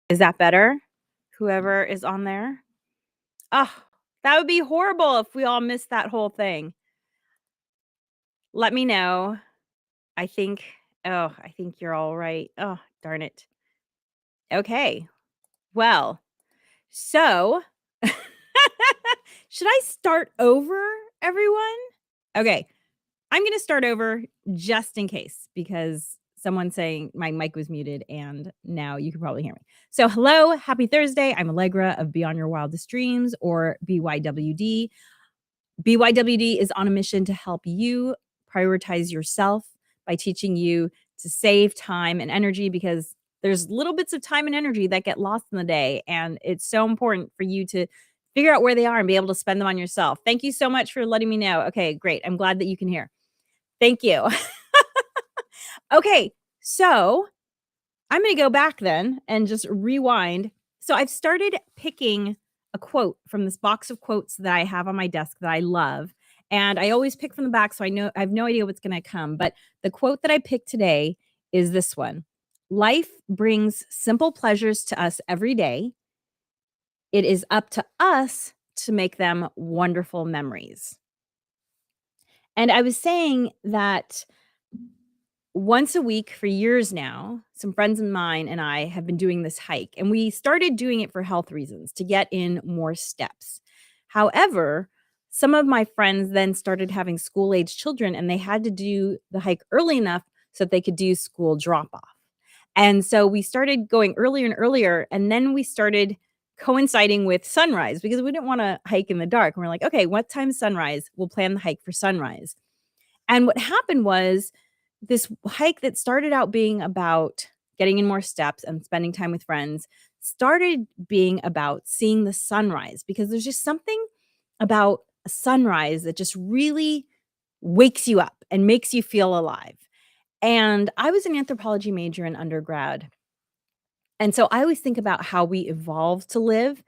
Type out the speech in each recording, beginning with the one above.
Is that better? Whoever is on there? Oh, that would be horrible if we all missed that whole thing. Let me know. I think I think you're all right. Oh, darn it. Okay. Well, so should I start over, everyone? Okay. I'm going to start over just in case because someone's saying my mic was muted and now you can probably hear me. So, hello, happy Thursday. I'm Allegra of Beyond Your Wildest Dreams or BYWD. BYWD is on a mission to help you prioritize yourself by teaching you to save time and energy because there's little bits of time and energy that get lost in the day. And it's so important for you to figure out where they are and be able to spend them on yourself. Thank you so much for letting me know. Okay, great. I'm glad that you can hear. Thank you. Okay, so I'm going to go back then and just rewind. So I've started picking a quote from this box of quotes that I have on my desk that I love. And I always pick from the back, so I have no idea what's going to come. But the quote that I picked today is this one: Life brings simple pleasures to us every day. It is up to us to make them wonderful memories. And I was saying that once a week for years now, some friends of mine and I have been doing this hike, and we started doing it for health reasons to get in more steps. However, some of my friends then started having school age children, and they had to do the hike early enough so that they could do school drop off. And so we started going earlier and earlier, and then we started coinciding with sunrise because we didn't want to hike in the dark. And we're like, okay, what time sunrise? We'll plan the hike for sunrise. And what happened was this hike that started out being about getting in more steps and spending time with friends started being about seeing the sunrise because there's just something about a sunrise that just really wakes you up and makes you feel alive. And I was an anthropology major in undergrad. And so I always think about how we evolve to live.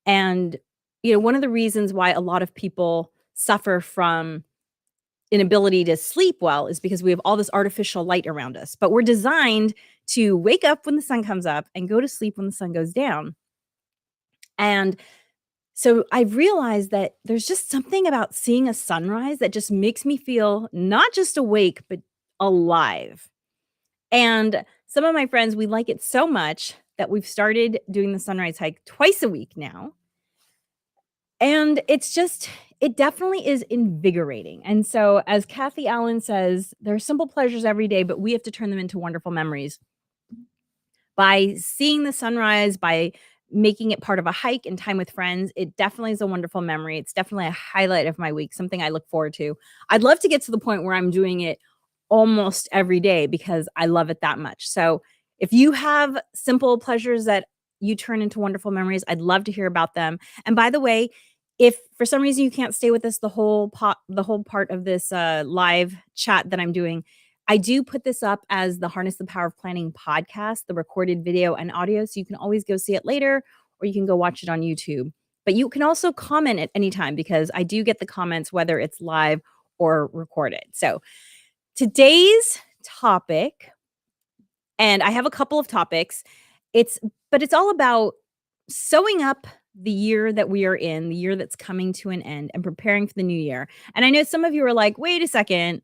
And, one of the reasons why a lot of people suffer from inability to sleep well is because we have all this artificial light around us. But we're designed to wake up when the sun comes up and go to sleep when the sun goes down. And so I've realized that there's just something about seeing a sunrise that just makes me feel not just awake, but alive. And some of my friends, we like it so much that we've started doing the sunrise hike twice a week now. And it definitely is invigorating. And so, as Kathy Allen says, there are simple pleasures every day, but we have to turn them into wonderful memories. By seeing the sunrise, by making it part of a hike and time with friends, it definitely is a wonderful memory. It's definitely a highlight of my week, something I look forward to. I'd love to get to the point where I'm doing it almost every day because I love it that much. So, if you have simple pleasures that you turn into wonderful memories, I'd love to hear about them. And by the way, if for some reason you can't stay with us the whole part of this live chat that I'm doing, I do put this up as the Harness the Power of Planning podcast, the recorded video and audio. So you can always go see it later or you can go watch it on YouTube. But you can also comment at any time because I do get the comments whether it's live or recorded. So today's topic, and I have a couple of topics, but it's all about sewing up the year that we are in, the year that's coming to an end, and preparing for the new year. And I know some of you are like, wait a second.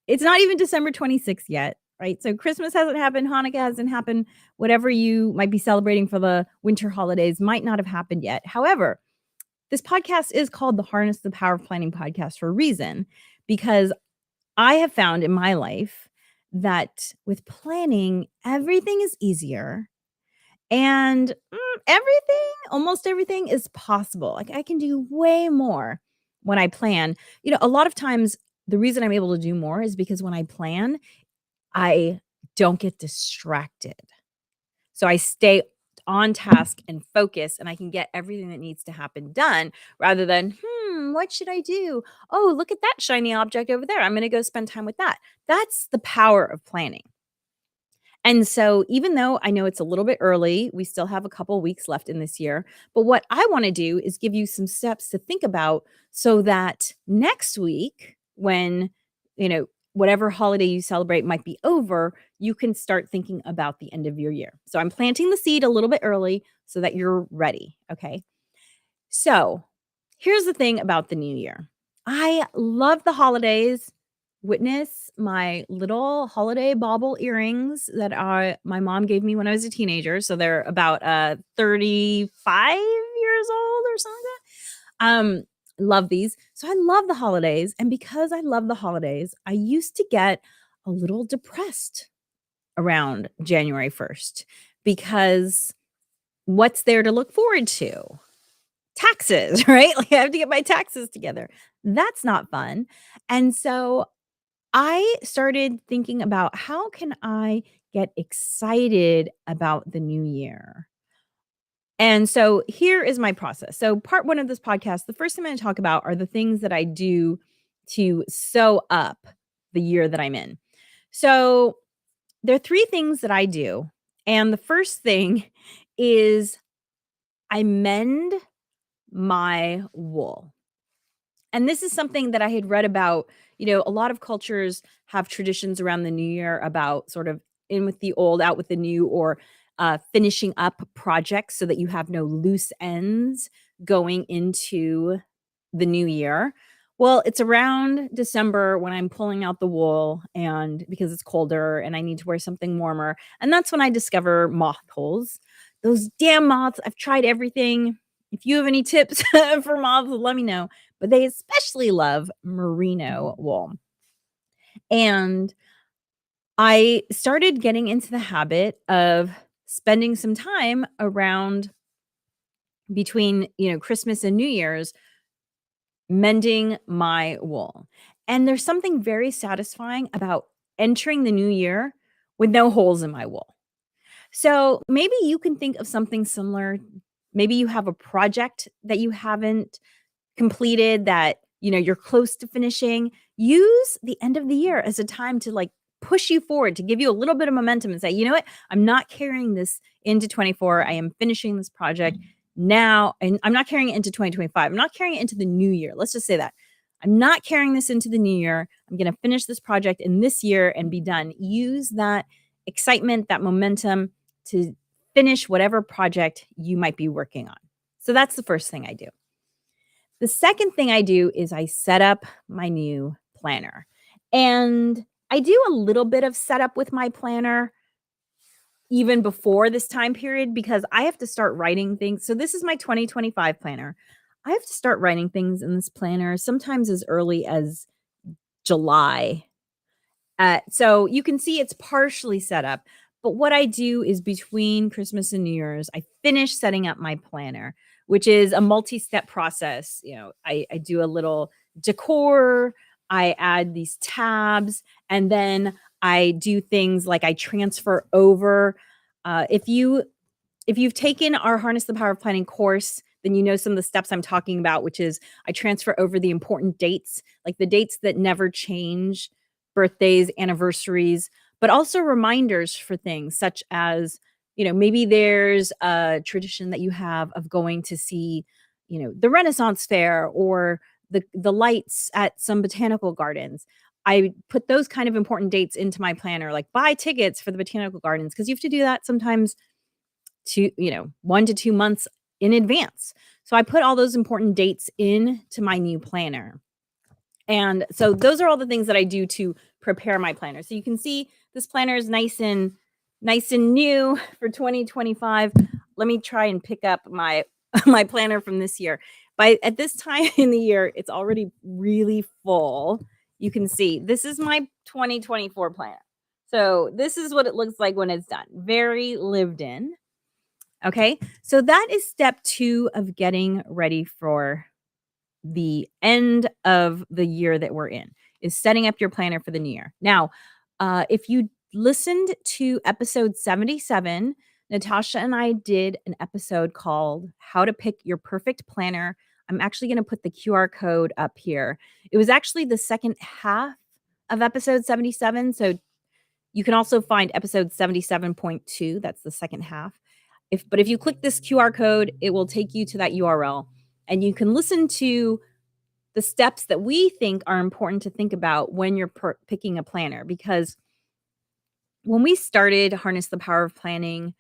It's not even December 26th yet, right? So Christmas hasn't happened, Hanukkah hasn't happened, whatever you might be celebrating for the winter holidays might not have happened yet. However, this podcast is called the Harness the Power of Planning podcast for a reason, because I have found in my life that with planning, everything is easier and almost everything is possible. Like I can do way more when I plan. A lot of times the reason I'm able to do more is because when I plan, I don't get distracted. So I stay on task and focus and I can get everything that needs to happen done rather than, what should I do? Oh, look at that shiny object over there. I'm going to go spend time with that. That's the power of planning. And so even though I know it's a little bit early, we still have a couple weeks left in this year. But what I want to do is give you some steps to think about so that next week when, whatever holiday you celebrate might be over, you can start thinking about the end of your year. So I'm planting the seed a little bit early so that you're ready, okay? So, here's the thing about the new year. I love the holidays. Witness my little holiday bauble earrings that my mom gave me when I was a teenager. So they're about 35 years old or something like that. Love these. So I love the holidays. And because I love the holidays, I used to get a little depressed around January 1st because what's there to look forward to? Taxes, right? Like I have to get my taxes together. That's not fun. And so I started thinking about how can I get excited about the new year? And so here is my process. So part 1 of this podcast, the first thing I'm going to talk about are the things that I do to sew up the year that I'm in. So there are 3 things that I do. And the first thing is I mend my wool. And this is something that I had read about. A lot of cultures have traditions around the new year about sort of in with the old, out with the new, or finishing up projects so that you have no loose ends going into the new year. Well, it's around December when I'm pulling out the wool and because it's colder and I need to wear something warmer. And that's when I discover moth holes. Those damn moths, I've tried everything. If you have any tips for moths, let me know. But they especially love merino wool. And I started getting into the habit of spending some time around between, Christmas and New Year's mending my wool. And there's something very satisfying about entering the new year with no holes in my wool. So maybe you can think of something similar. Maybe you have a project that you haven't completed that, you're close to finishing. Use the end of the year as a time to like push you forward, to give you a little bit of momentum and say, you know what? I'm not carrying this into 24. I am finishing this project now. And I'm not carrying it into 2025. I'm not carrying it into the new year. Let's just say that. I'm not carrying this into the new year. I'm going to finish this project in this year and be done. Use that excitement, that momentum to finish whatever project you might be working on. So that's the first thing I do. The second thing I do is I set up my new planner. And I do a little bit of setup with my planner even before this time period because I have to start writing things. So this is my 2025 planner. I have to start writing things in this planner sometimes as early as July. So you can see it's partially set up. But what I do is between Christmas and New Year's, I finish setting up my planner, which is a multi-step process. I do a little decor, I add these tabs, and then I do things like I transfer over. If you've taken our Harness the Power of Planning course, then you know some of the steps I'm talking about, which is I transfer over the important dates, like the dates that never change, birthdays, anniversaries, but also reminders for things such as, maybe there's a tradition that you have of going to see, the Renaissance Fair or the lights at some botanical gardens. I put those kind of important dates into my planner, like buy tickets for the botanical gardens, because you have to do that sometimes 1 to 2 months in advance. So I put all those important dates into my new planner. And so those are all the things that I do to prepare my planner. So you can see this planner is nice and new for 2025. Let me try and pick up my my planner from this year. At this time in the year, it's already really full. You can see this is my 2024 planner. So this is what it looks like when it's done. Very lived in. Okay, so that is step 2 of getting ready for the end of the year that we're in, is setting up your planner for the new year. Now, if you listened to episode 77, Natasha and I did an episode called How to Pick Your Perfect Planner. I'm actually going to put the QR code up here. It was actually the second half of episode 77. So you can also find episode 77.2. That's the second half. But if you click this QR code, it will take you to that URL and you can listen to the steps that we think are important to think about when you're picking a planner. Because when we started Harness the Power of Planning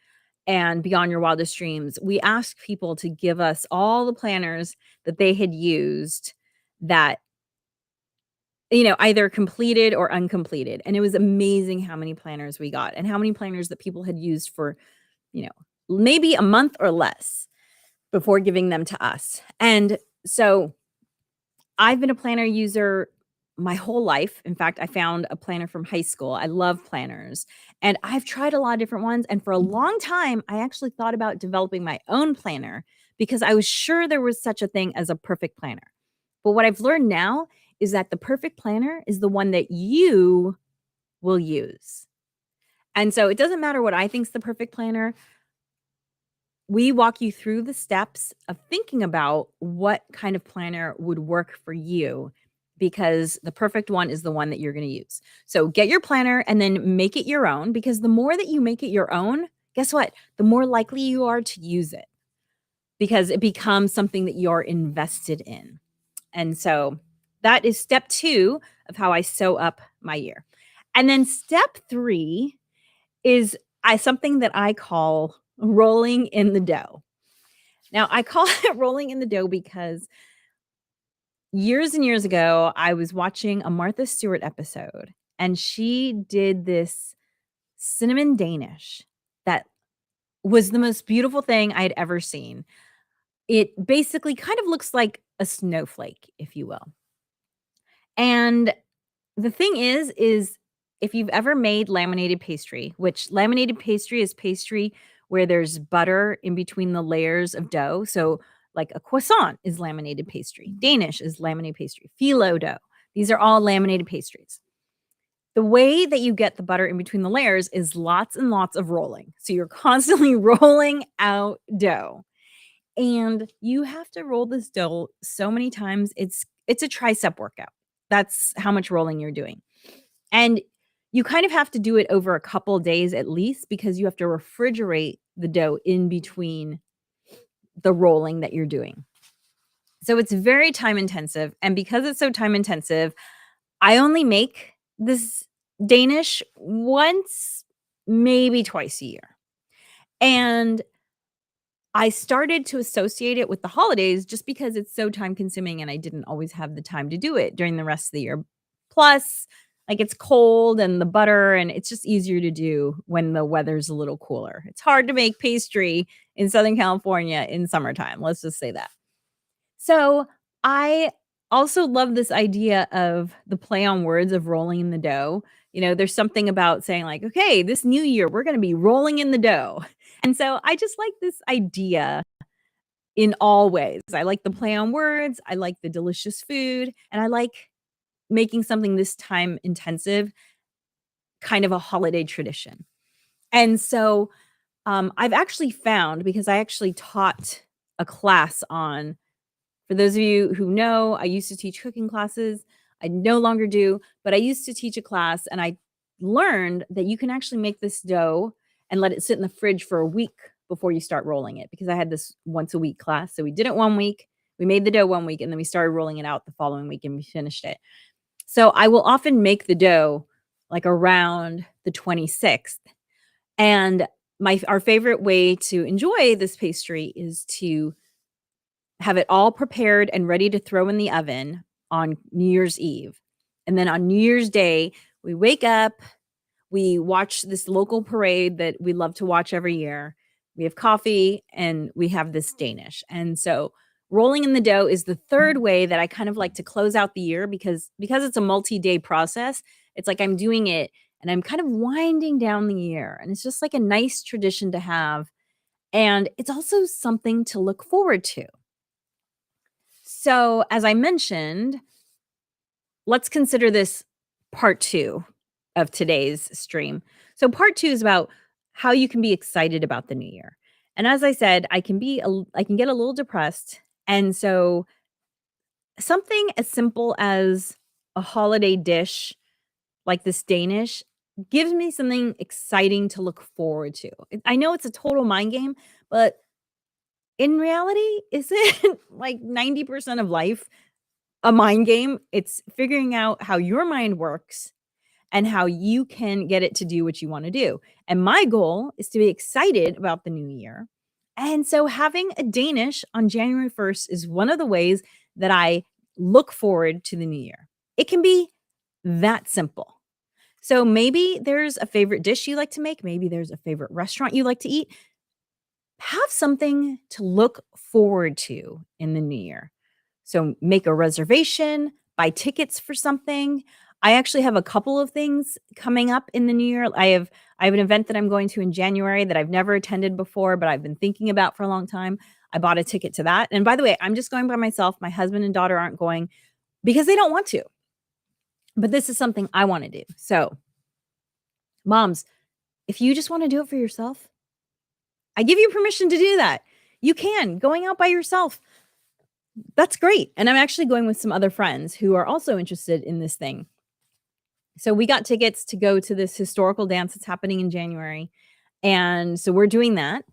and Beyond Your Wildest Dreams, we asked people to give us all the planners that they had used that, either completed or uncompleted. And it was amazing how many planners we got and how many planners that people had used for, you know, maybe a month or less before giving them to us. And so I've been a planner user my whole life. In fact, I found a planner from high school. I love planners, and I've tried a lot of different ones. And for a long time, I actually thought about developing my own planner because I was sure there was such a thing as a perfect planner. But what I've learned now is that the perfect planner is the one that you will use. And so it doesn't matter what I think is the perfect planner. We walk you through the steps of thinking about what kind of planner would work for you because the perfect one is the one that you're going to use. So get your planner and then make it your own, because the more that you make it your own, guess what? The more likely you are to use it because it becomes something that you're invested in. And so that is step 2 of how I sew up my year. And then step 3 is something that I call rolling in the dough. Now, I call it rolling in the dough because years and years ago, I was watching a Martha Stewart episode, and she did this cinnamon Danish that was the most beautiful thing I had ever seen. It basically kind of looks like a snowflake, if you will. And the thing is if you've ever made laminated pastry, which laminated pastry is pastry where there's butter in between the layers of dough. So like a croissant is laminated pastry. Danish is laminated pastry. Phyllo dough. These are all laminated pastries. The way that you get the butter in between the layers is lots and lots of rolling. So you're constantly rolling out dough. And you have to roll this dough so many times. It's a tricep workout. That's how much rolling you're doing. And you kind of have to do it over a couple days at least because you have to refrigerate the dough in between the rolling that you're doing. So it's very time intensive. And because it's so time intensive, I only make this Danish once, maybe twice a year. And I started to associate it with the holidays just because it's so time consuming and I didn't always have the time to do it during the rest of the year. Plus, like it's cold and the butter, and it's just easier to do when the weather's a little cooler. It's hard to make pastry in Southern California in summertime. Let's just say that. So I also love this idea of the play on words of rolling in the dough. There's something about saying, like, okay, this new year, we're going to be rolling in the dough. And so I just like this idea in all ways. I like the play on words. I like the delicious food. And I like making something this time intensive kind of a holiday tradition. And so I've actually found, because I actually taught a class on, for those of you who know, I used to teach cooking classes. I no longer do, but I used to teach a class and I learned that you can actually make this dough and let it sit in the fridge for a week before you start rolling it, because I had this once a week class. So we did it 1 week, we made the dough 1 week, and then we started rolling it out the following week and we finished it. So I will often make the dough like around the 26th. And our favorite way to enjoy this pastry is to have it all prepared and ready to throw in the oven on New Year's Eve. And then on New Year's Day, we wake up, we watch this local parade that we love to watch every year. We have coffee and we have this Danish. And so rolling in the dough is the third way that I kind of like to close out the year, because it's a multi-day process. It's like I'm doing it and I'm kind of winding down the year. And it's just like a nice tradition to have. And it's also something to look forward to. So, as I mentioned, let's consider this part 2 of today's stream. So, part 2 is about how you can be excited about the new year. And as I said, I can get a little depressed. And so something as simple as a holiday dish like this Danish gives me something exciting to look forward to. I know it's a total mind game, but in reality, isn't like 90% of life a mind game. It's figuring out how your mind works and how you can get it to do what you wanna do. And my goal is to be excited about the new year. And so having a Danish on January 1st is one of the ways that I look forward to the new year. It can be that simple. So maybe there's a favorite dish you like to make, maybe there's a favorite restaurant you like to eat. Have something to look forward to in the new year. So make a reservation, buy tickets for something. I actually have a couple of things coming up in the new year. I have an event that I'm going to in January that I've never attended before, but I've been thinking about for a long time. I bought a ticket to that. And by the way, I'm just going by myself. My husband and daughter aren't going because they don't want to. But this is something I want to do. So, moms, if you just want to do it for yourself, I give you permission to do that. You can. Going out by yourself, that's great. And I'm actually going with some other friends who are also interested in this thing. So we got tickets to go to this historical dance that's happening in January. And so we're doing that.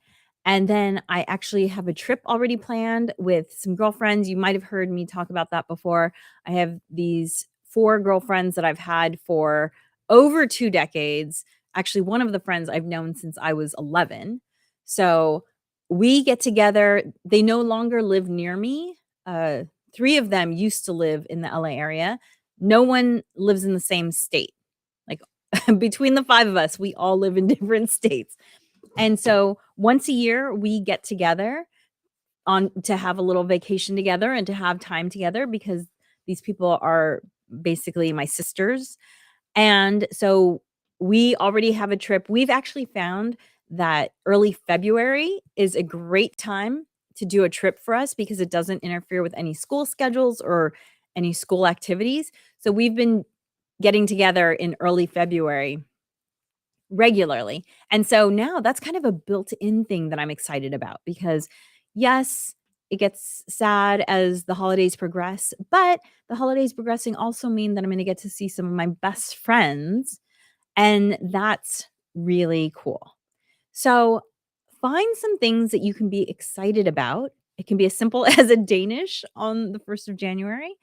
And then I actually have a trip already planned with some girlfriends. You might have heard me talk about that before. I have these 4 girlfriends that I've had for over 2 decades. Actually, one of the friends I've known since I was 11. So we get together. They no longer live near me. 3 of them used to live in the LA area. No one lives in the same state. Like between the 5 of us, we all live in different states. And so once a year we get together on to have a little vacation together and to have time together because these people are basically my sisters. And so we already have a trip. We've actually found that early February is a great time to do a trip for us because it doesn't interfere with any school schedules or any school activities. So we've been getting together in early February regularly. And so now that's kind of a built-in thing that I'm excited about because yes, it gets sad as the holidays progress, but the holidays progressing also mean that I'm going to get to see some of my best friends and that's really cool. So find some things that you can be excited about. It can be as simple as a Danish on the 1st of January.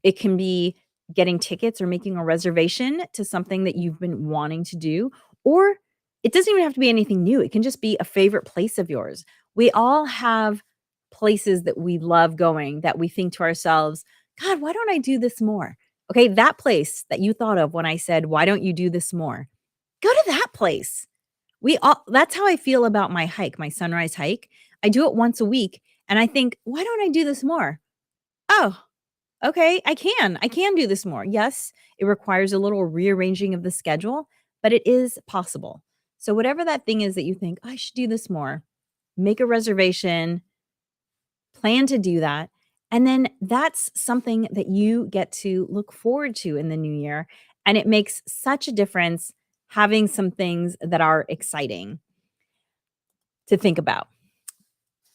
It can be getting tickets or making a reservation to something that you've been wanting to do, or it doesn't even have to be anything new. It can just be a favorite place of yours. We all have places that we love going that we think to ourselves, God, why don't I do this more? Okay, that place that you thought of when I said, why don't you do this more? Go to that place. We all That's how I feel about my hike, my sunrise hike. I do it once a week and I think, why don't I do this more? Oh, okay, I can do this more. Yes, it requires a little rearranging of the schedule, but it is possible. So whatever that thing is that you think, I should do this more, make a reservation, plan to do that. And then that's something that you get to look forward to in the new year. And it makes such a difference having some things that are exciting to think about.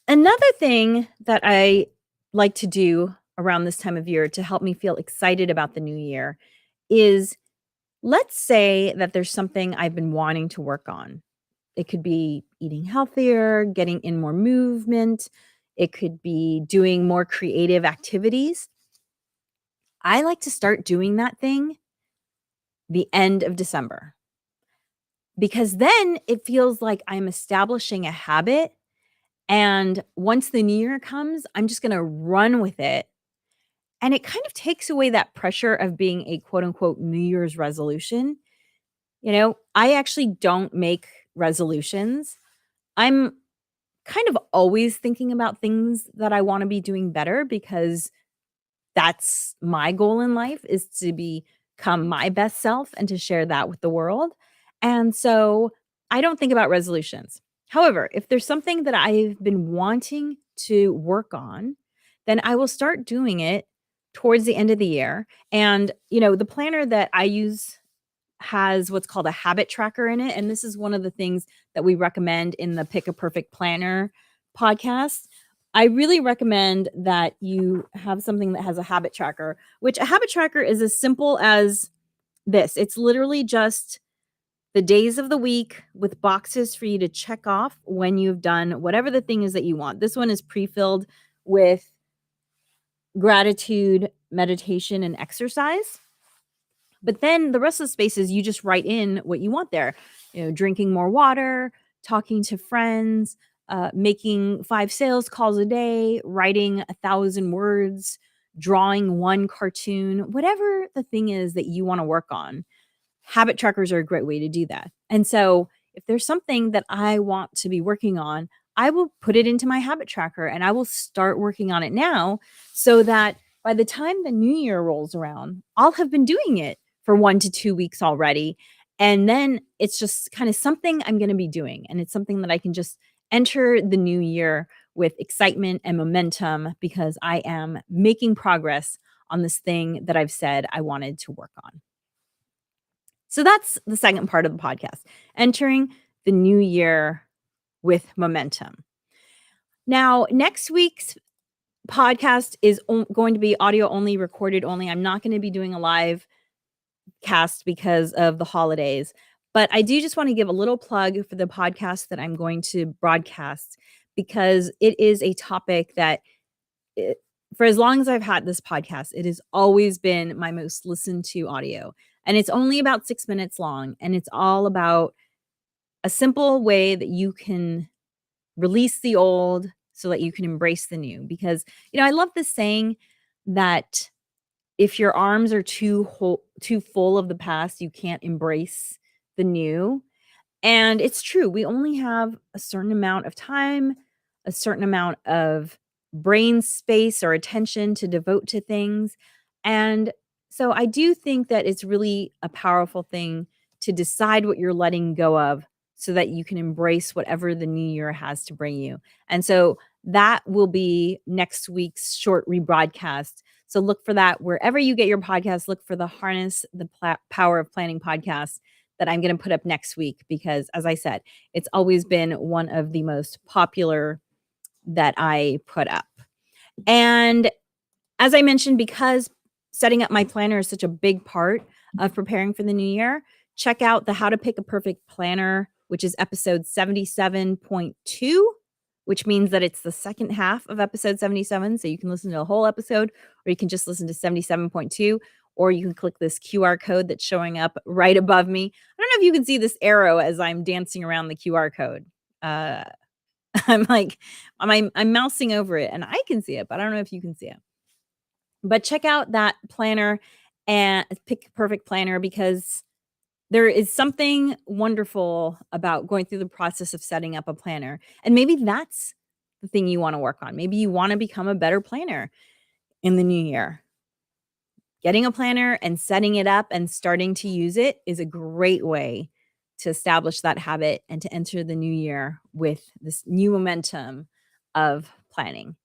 Another thing that I like to do around this time of year to help me feel excited about the new year is let's say that there's something I've been wanting to work on. It could be eating healthier, getting in more movement, it could be doing more creative activities. I like to start doing that thing the end of December because then it feels like I'm establishing a habit. And once the new year comes, I'm just going to run with it. And it kind of takes away that pressure of being a quote unquote New Year's resolution. I actually don't make resolutions. I'm kind of always thinking about things that I want to be doing better because that's my goal in life is to become my best self and to share that with the world. And so I don't think about resolutions. However, if there's something that I've been wanting to work on, then I will start doing it towards the end of the year. And, the planner that I use has what's called a habit tracker in it. And this is one of the things that we recommend in the Pick a Perfect Planner podcast. I really recommend that you have something that has a habit tracker, which a habit tracker is as simple as this. It's literally just the days of the week with boxes for you to check off when you've done whatever the thing is that you want. This one is pre-filled with gratitude, meditation, and exercise. But then the rest of the spaces, you just write in what you want there. Drinking more water, talking to friends, making 5 sales calls a day, writing 1,000 words, drawing 1 cartoon, whatever the thing is that you wanna work on. Habit trackers are a great way to do that. And so, if there's something that I want to be working on, I will put it into my habit tracker and I will start working on it now so that by the time the new year rolls around, I'll have been doing it for 1 to 2 weeks already. And then it's just kind of something I'm going to be doing. And it's something that I can just enter the new year with excitement and momentum because I am making progress on this thing that I've said I wanted to work on. So that's the second part of the podcast, entering the new year with momentum. Now, next week's podcast is going to be audio only, recorded only. I'm not going to be doing a live cast because of the holidays, but I do just want to give a little plug for the podcast that I'm going to broadcast because it is a topic that it, for as long as I've had this podcast, it has always been my most listened to audio. And it's only about 6 minutes long. And it's all about a simple way that you can release the old so that you can embrace the new. Because, I love this saying that if your arms are too full of the past, you can't embrace the new. And it's true. We only have a certain amount of time, a certain amount of brain space or attention to devote to things. And so I do think that it's really a powerful thing to decide what you're letting go of so that you can embrace whatever the new year has to bring you. And so that will be next week's short rebroadcast. So look for that wherever you get your podcast. Look for the Harness the Power of Planning podcast that I'm going to put up next week because, as I said, it's always been one of the most popular that I put up. And as I mentioned, because setting up my planner is such a big part of preparing for the new year, check out the How to Pick a Perfect Planner, which is episode 77.2, which means that it's the second half of episode 77. So you can listen to a whole episode, or you can just listen to 77.2, or you can click this QR code that's showing up right above me. I don't know if you can see this arrow as I'm dancing around the QR code. I'm like, I'm mousing over it and I can see it, but I don't know if you can see it. But check out that planner and pick a perfect planner because there is something wonderful about going through the process of setting up a planner. And maybe that's the thing you want to work on. Maybe you want to become a better planner in the new year. Getting a planner and setting it up and starting to use it is a great way to establish that habit and to enter the new year with this new momentum of planning.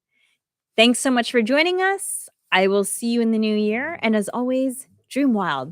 Thanks so much for joining us. I will see you in the new year. And as always, dream wild.